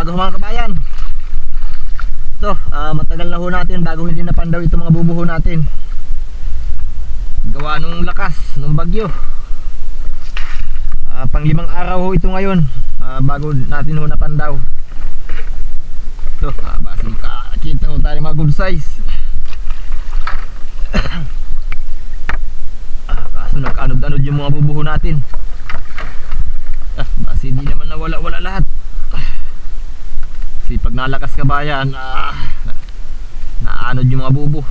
umaga mga kabayan. Ito, matagal na ho natin bago hindi napandaw itong mga bubuho natin. Gawa nung lakas, nung bagyo. Pang 5 araw ho ito ngayon, bago natin ho napandaw. Ito, basta makakita ho tayo mga good size. Kaso nag-anod-anod yung mga bubuho natin. Basta hindi naman nawala-wala lahat. Kasi pag nalakas kabayan, naanod yung mga bubo.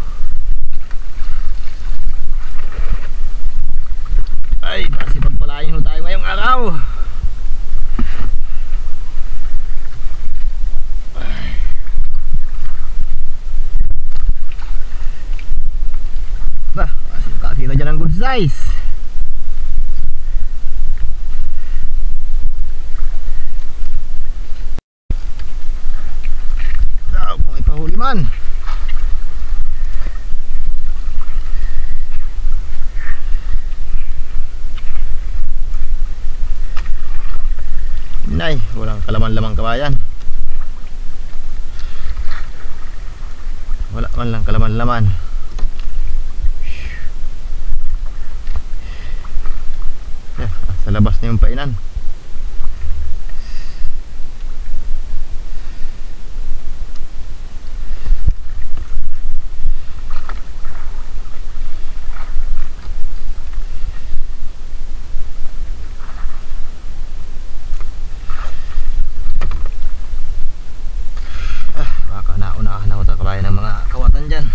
Ay, basta pagpalain ho tayo ngayong araw. Basta kakita dyan ng good size. Huli man. Nay, walang kalaman-lamang kabayan. Wala man lang kalaman-laman. Sa labas na yung painan. Naunahan na ako kabayan ng mga kawatan dyan.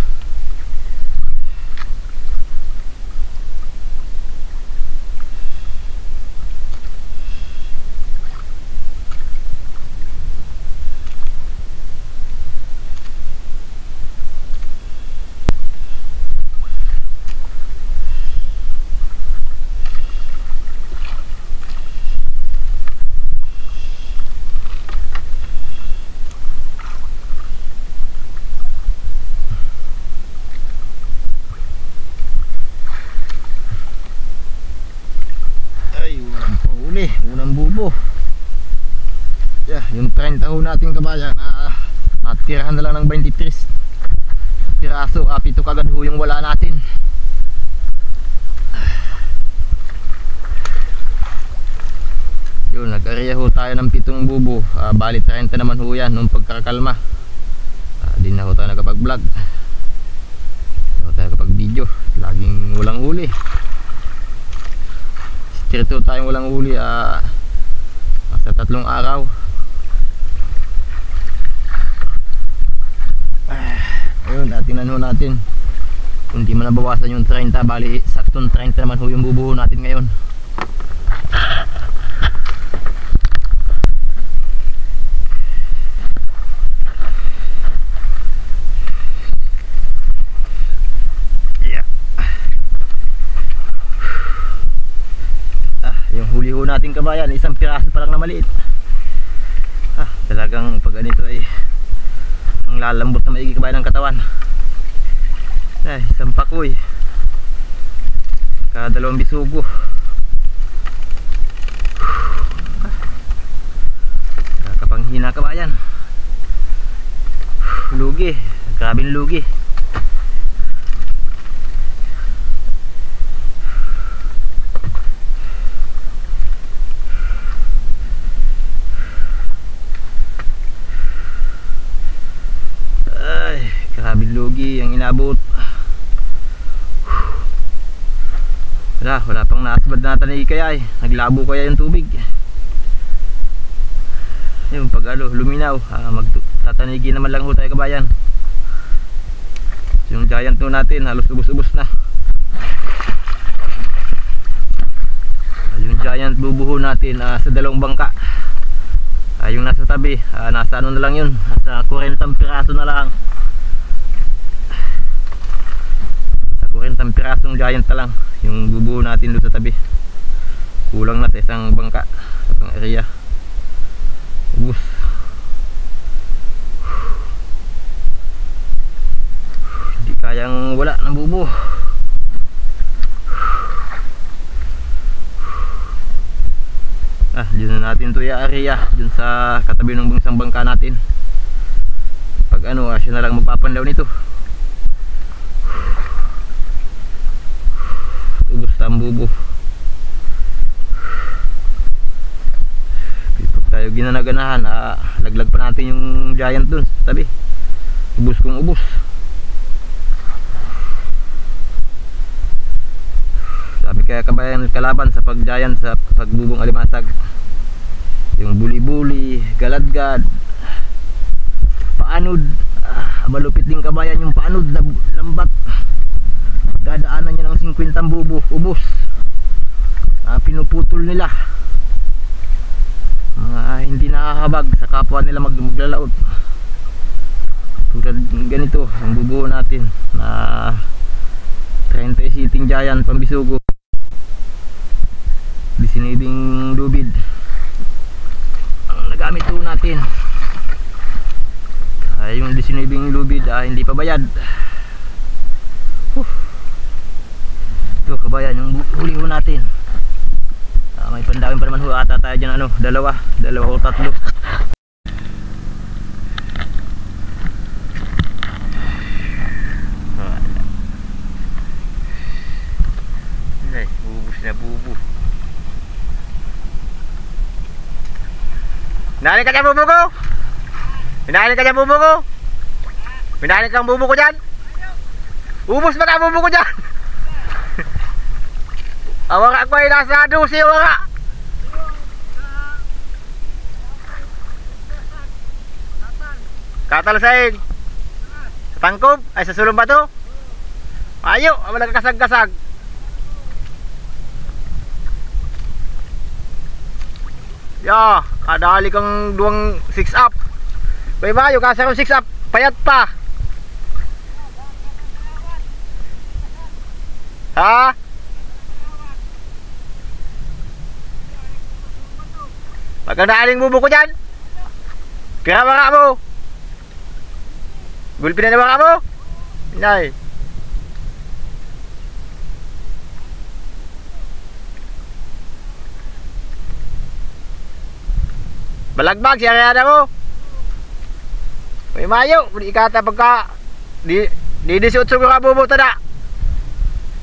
Unang bubo. Yung 30 ho natin kabayan, natirahan na lang ng 23 piraso. 7 kagad ho yung wala natin. Yun, nag-area ho tayo ng 7 bubo. Bali 30 naman ho yan nung pagkakalma. Di na ho tayo nakapag-vlog, di ho tayo nakapag-video. Laging walang huli. Tirito tayong walang huli sa 3 araw. Ayun, tingnan ho natin kung di man nabawasan yung 30. Bali saktong 30 naman ho yung bubuho natin ngayon. Yung huli ho natin kabayan, 1 piraso pa lang na maliit. Talagang pag ganito ay ang lalambot na maigi kabayan ng katawan. 1 pakoy kada 2 bisugo. Kakapanghina kabayan. Lugi, grabing lugi. Grabe lugi ang inabot. Wala pang nasabad na natin kaya naglabo kaya yung tubig. Yung pag luminaw, magtatanigi naman lang ho tayo kabayan. Yung giant no natin halos ubos-ubos na. Yung giant bubuho natin sa 2 bangka. Yung nasa tabi, nasa ano na lang yun, nasa 40 piraso na lang. 40 pirasong giant na lang yung bubuo natin doon sa tabi. Kulang na sa 1 bangka, sa isang area. Ubus. Hindi kayang wala ng bubuo. Yun na natin ito i-area dun sa katabi ng isang bangka natin. Pag ano, siya na lang magpapanlaw nito. Ubos tambubo. Pag tayo ginanaganahan, laglag pa natin yung giant dun sa tabi. Ubos kong ubos. Sabi kaya kabayan kalaban sa pag-giant sa pagbubong alimasag, yung buli-buli, galadgad, paanod. Malupit din kabayan yung paanod na lambat. Dadaanan niya ng 50 bubo, ubos. Pinuputol nila. Hindi nakahabag sa kapwa nila maglalaot. Tulad ganito ang bubuo natin na 30 sitting giant pambisugo, 19 lubid ang nagamit po natin. Yung 19 lubid hindi pa bayad. Ito kabayan yung huli ho natin. May pandawin pa naman ho ata tayo dyan, dalawa o tatlo. Bubus na bubu. Pinali ka dyan bubu ko? Pinali ka dyan bubu ko? Pinali kang bubu ko dyan? Ubus ba ka bubu ko dyan? Awak ko ay nasa 12 awak. Katalsain. Sa tangkob ay sa sulong bato. Ayo, wala kasag-kasag. Ya, kadali kang duwang 6 up. Bay mayo kasi kung 6 up, payat pa. Ha? Magandaaling bubo ko dyan. Kaya mga mo. Gulpin na mga mo. Inay. Balagbag siya kaya na mo. May mayo. Ikata pagka di 18 ko ka bubo tada.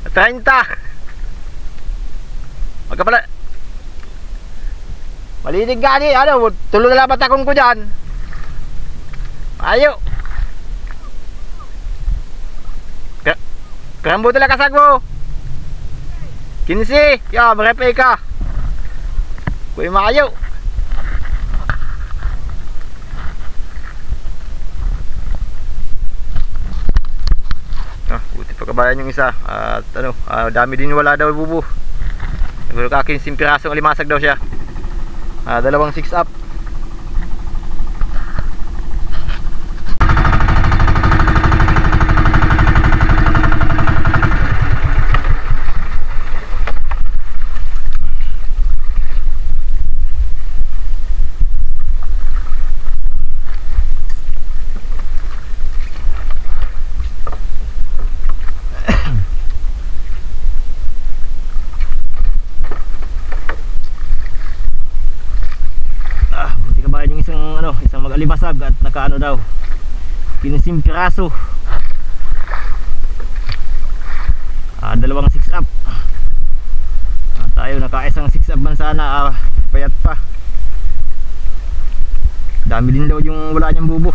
30. Magkapala. Malinig gani, tulo na lang batakong ko dyan. Ayo. Karambo talaga kasag mo. 15. Ya, marepay ka. Kuy maayo. Buti pa kabayan yung isa. At dami din wala daw bubo. Siguro kakin simpirasong alimasag daw siya. Dalawang 6 up. Isang mag-alibasag at nakaano daw 15 piraso. Dalawang 6 up. Tayo nakaisang 6 up man sana, payat pa. Dami din daw yung wala niyang bubo.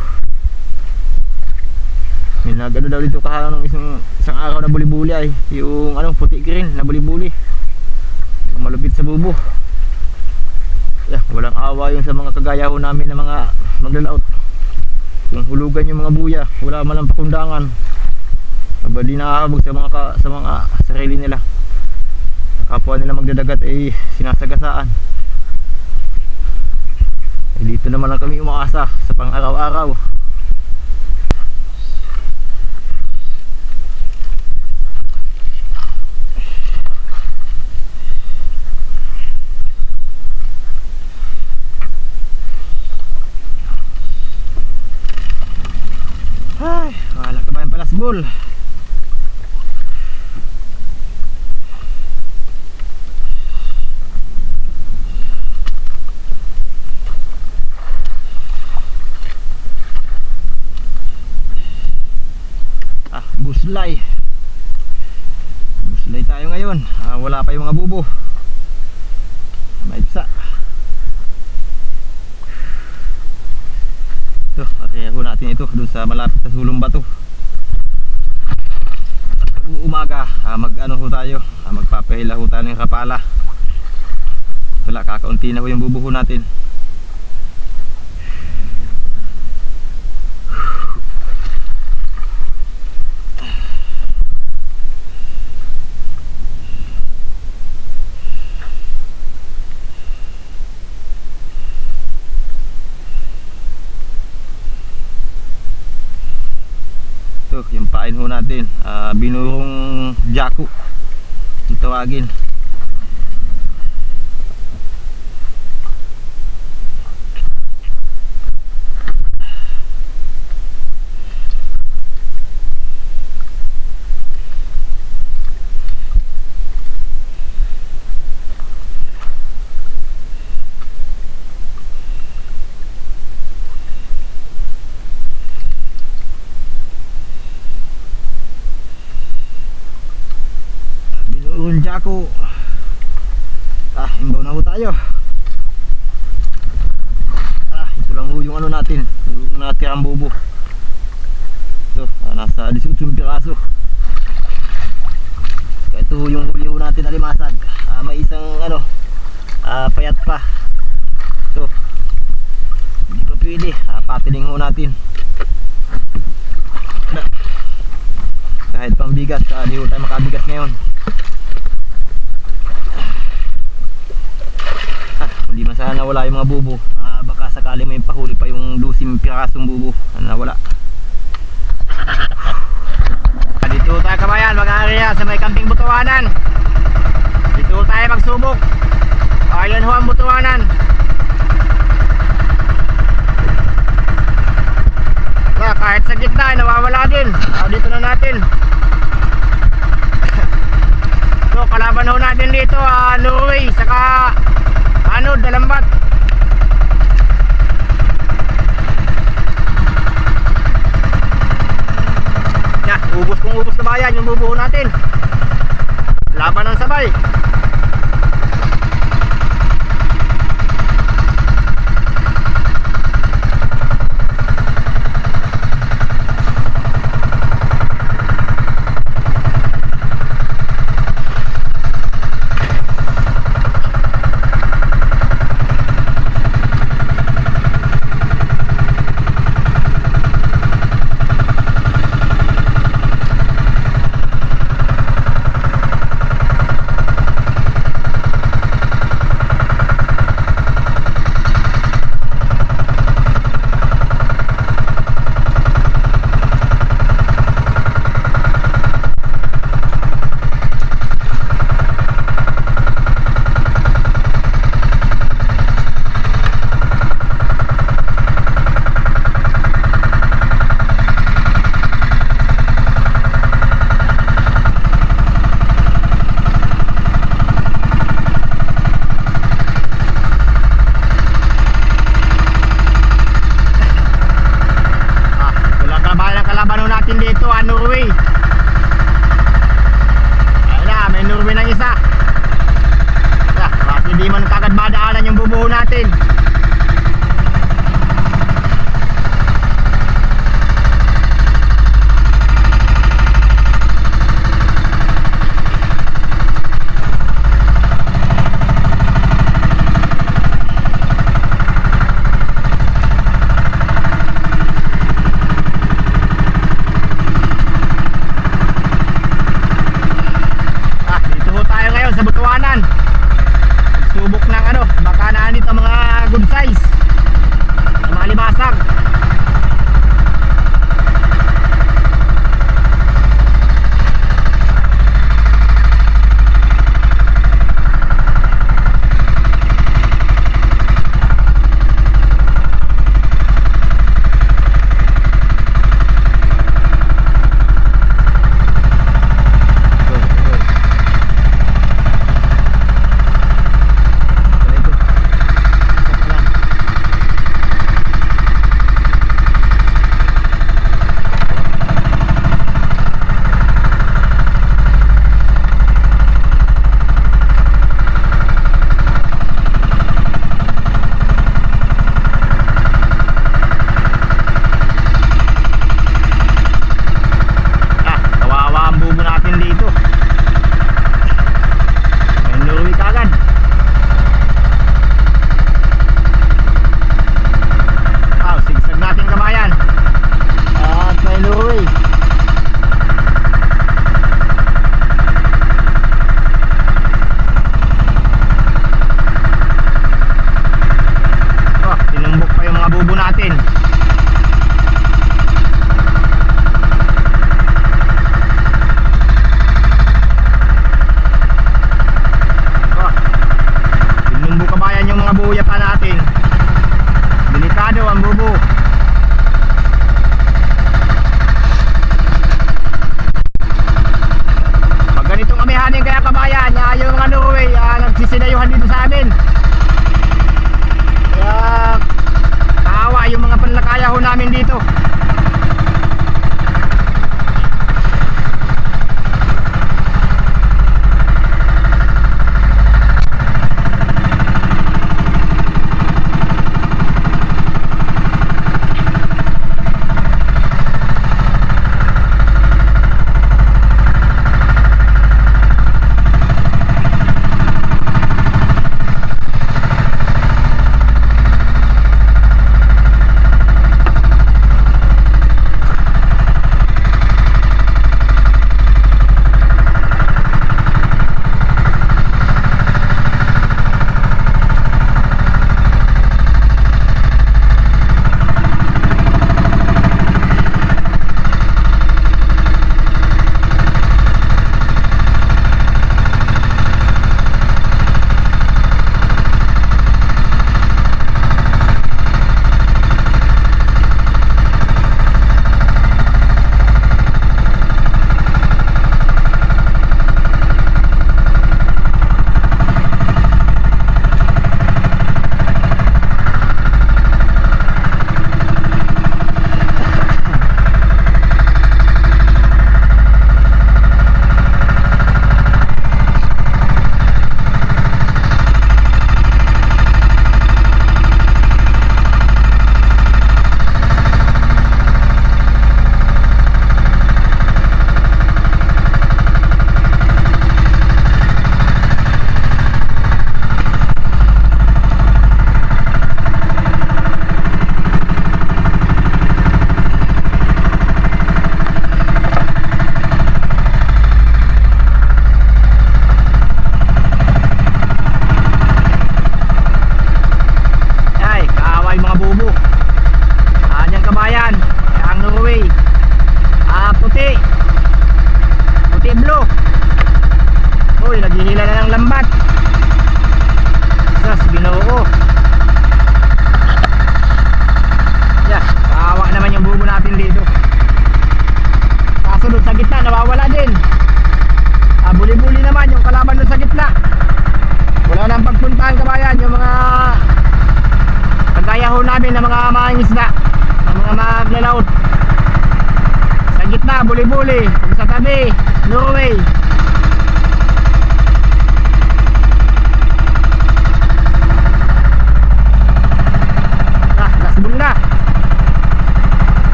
May nagano daw dito kahalang isang araw na buli-buli ay yung puti green na buli-buli. Yung malupit sa bubo. Walang awa yung sa mga kagaya ho namin na mga maglalaot. Kung hulugan yung mga buya, wala man lang pakundangan. Di nakahabog sa mga sarili nila. Kapwa nila magdadagat ay sinasagasaan. Dito naman lang kami umaasa sa pang araw-araw. Ay, wala ka ba yung palasbol? buslay. Buslay tayo ngayon. Wala pa yung mga bubo. Maipsa. Ito, kaya natin ito doon sa malapit sa sulong bato. Umaga, mag-ano ho tayo, magpapahila ho tayo ng kapala. Wala, kakaunti na ho yung bubuho natin. Ito, yung pain ho natin, binurong jaco yung tawagin. Jaco. Imbaw na ho tayo. Ito lang ho yung ano natin, yung natirang bubo. So, nasa 18 piraso. Ito ho yung huli ho natin na limasag. May isang ano, payat pa. So, hindi pa pwede. Patiling ho natin. Kahit pambigas, di ho tayo makabigas ngayon. Hindi man sana nawala yung mga bubo. Baka sakali may pahuli pa yung 12 pirasong bubo na nawala. Dito tayo kabayan, mag-area sa may Camping Butuanan. Dito tayo magsubok. Ayan ho ang Butuanan. Kahit sa gitna ay nawawala din. Dito na natin. So kalaban ho natin dito, Norway saka Dalambat. Ubos kung ubos na bayan yung bubuo natin. Laban ng sabay.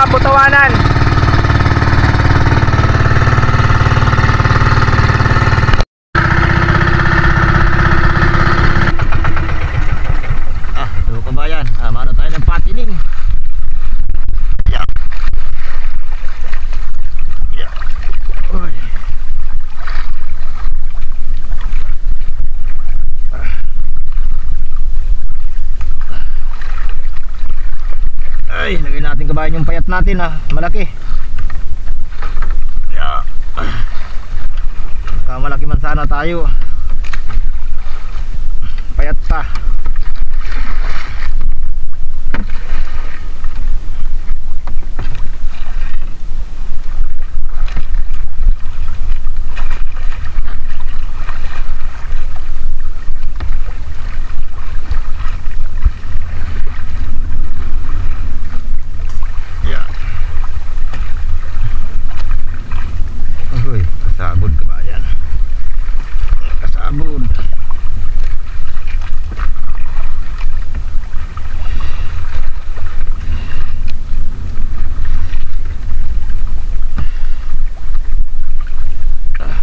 Butuanan. Ito kabayan, mano tayo ng patining. Yeah. Yeah. Uy. Ay, lagay natin kabayan yung payat natin, malaki. Yeah. Malaki man sana tayo, payat pa. Kasabod kabayan, kasabod.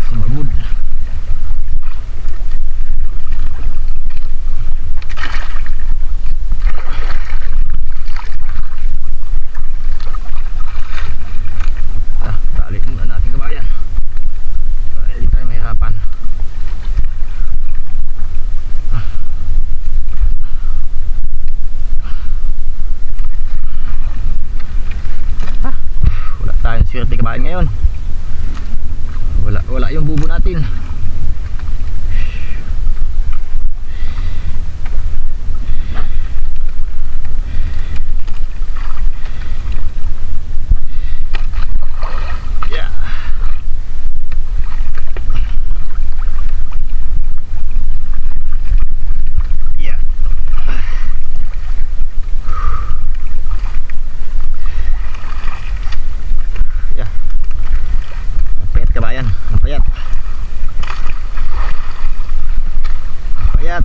Sumabod. Tali muna natin kabayan. Hindi tayo mahirapan. Wala tayong swerte kabayan ngayon. Wala yung bubo natin. Kabayan, ang payat. Payat.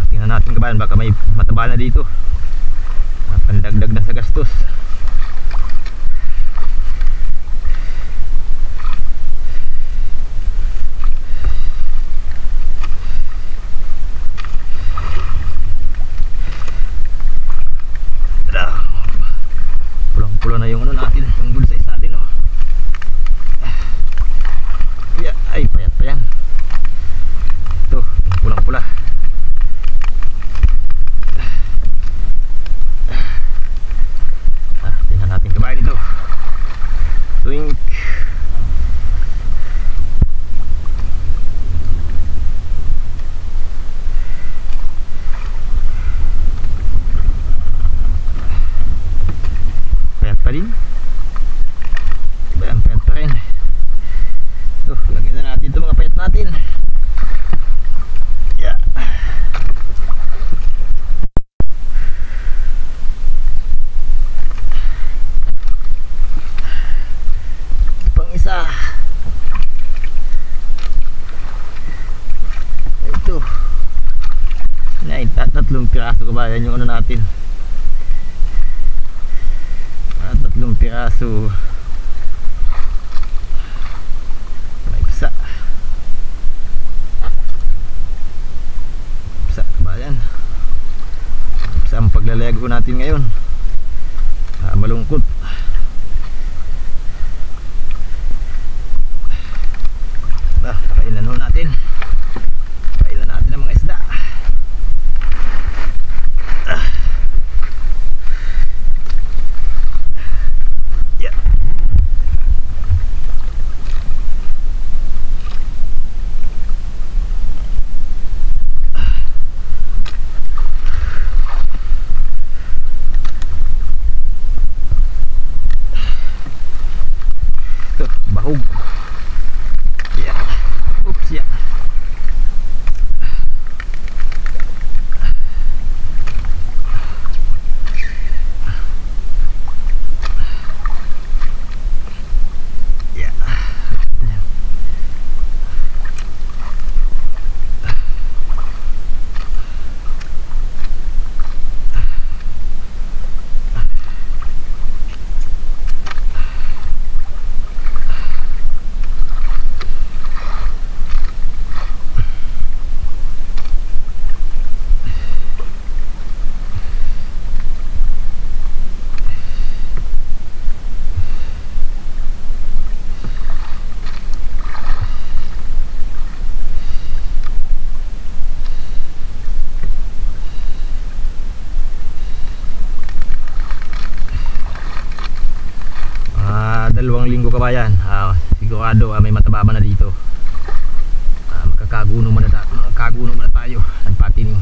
Tingnan natin kabayan, baka may mataba na dito. Pandagdag na sa gastos. Pulang-pula na yung ano natin, yung good size natin, yeah, ay payat pa yan. Ito, pulang-pula. Tingnan natin kabayan ito. Twink. Pa rin. Ang payat pa rin. So, lagyan na natin ito mga payat natin. Yeah. Pang isa. Ito. Tatlong piraso kabayan yung ano natin. Tatlong piraso. Maipsa. Maipsa kabayan. Maipsa ang paglalego natin ngayon. Malungkot. Kainan natin. Kainan natin ang mga isda. Bahog. Yeah. Oops, yeah. 2 linggo kabayan, sigurado may matababa na dito. Magkakaguno muna tayo ng patining.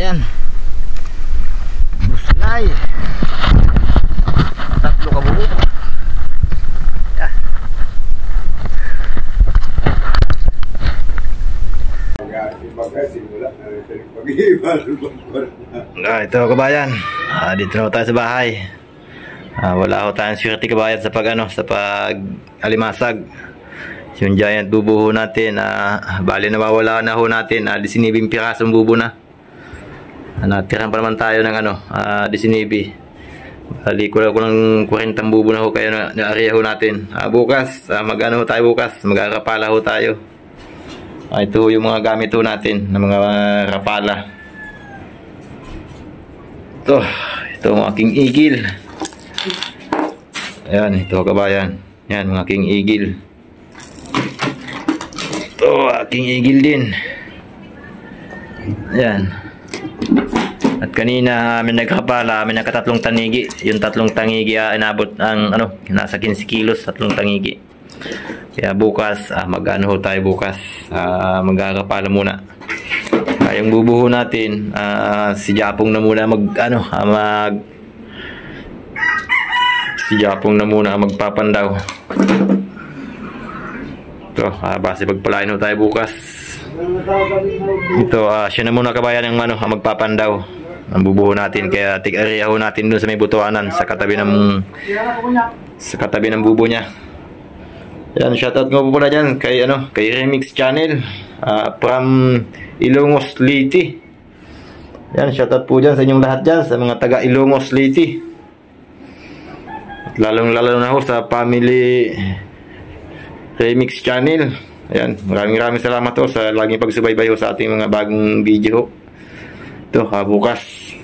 Ayan, buslay 3 kabuo. Yeah. Ito kabayan, dito na tayo sa bahay. Wala ho tayong swerte kabayan sa pag alimasag. Yung giant bubo ho natin, bali nawawala na ho natin, 19 pirasong bubo na. Natiran pa naman tayo ng 19. Bali ko ng 40 bubo na ho kayo na area ho natin. Bukas, mag-ano ho tayo bukas, mag-rapala ho tayo. Ito yung mga gamit ho natin ng mga rapala. Ito ang aking igil. Ayan, ito kabayan. Yan, mga aking igil. Ito, aking igil din. Ayan. At kanina amin nagrapala, amin nagka3 tanigi. Yung 3 tanigi inabot ang nasa 15 kilos, 3 tanigi. Kaya bukas, mag-ano ho tayo bukas. Mag-arapala muna. Yung bubuho natin, si Japong na muna si Japong na muna magpapandaw. Ito, base pagpalain ho tayo bukas. Ito, siya na muna kabayan ang magpapandaw. Ang bubuho natin, kaya tig-area ho natin dun sa may butuanan sa katabi ng bubo niya. Yan, shoutout ko po pala dyan kay Remix Channel from Ilongos Leyte. Yan, shoutout po dyan sa inyong lahat dyan, sa mga taga Ilongos Leyte. At lalo na ho sa family Remix Channel. Ayan, maraming salamat ho sa laging pagsubaybay ho sa ating mga bagong video ho. Ito, bukas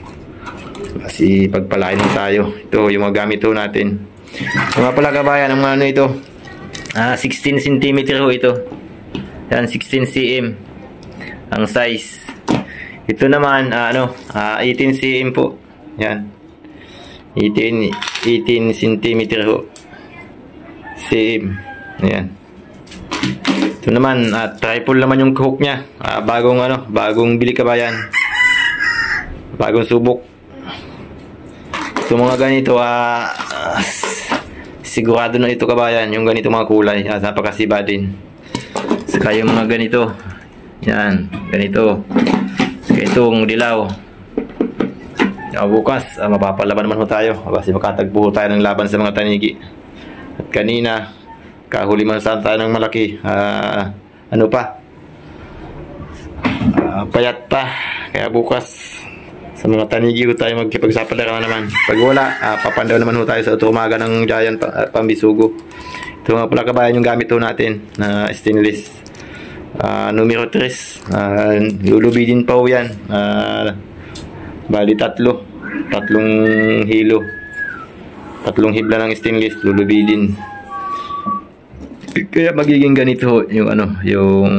kasi pagpalain tayo. Ito yung mga gamit ho natin. Mga pala kabayan, ang ano ito, 16 cm ho ito. Yan, 16 cm ang size. Ito naman 18 cm po. Yan, 18 cm ho cm. Yan. Ito naman, triple naman yung hook nya. Bagong bili kabayan. Bagong subok. Ito mga ganito, sigurado na ito kabayan, yung ganito mga kulay, napakasiba din. Saka yung mga ganito, yan, ganito. Saka itong dilaw. Bukas, mapapalaban naman ho tayo, kasi makatagpo tayo ng laban sa mga tanigi. At kanina, kahuli man saan tayo ng malaki, payat pa. Kaya bukas, sa mga tanigi ho tayo magkipagsapadara naman. Pag wala, papandaw naman ho tayo sa umaga ng giant pambisugo. Ito nga pala kabayan yung gamit ho natin na stainless. Numero 3. Lulubidin pa ho yan. Bali 3 hilo. 3 hibla ng stainless, lulubidin. Kaya magiging ganito yung yung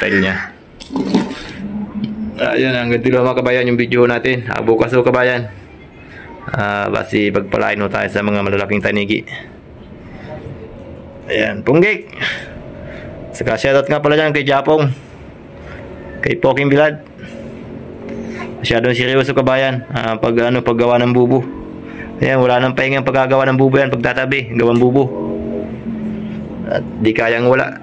style niya. Ayan, hanggang dito mga kabayan yung video natin. Bukas ho kabayan, basi pagpalain ho tayo sa mga malalaking tanigi. Ayan, punggik. Saka shoutout nga pala dyan kay Japong, kay Poking Bilad. Masyadong seryoso kabayan, paggawa ng bubo. Ayan, wala nang pahingang paggagawa ng bubo yan. Pagtatabi, gawang bubo. At di kayang wala.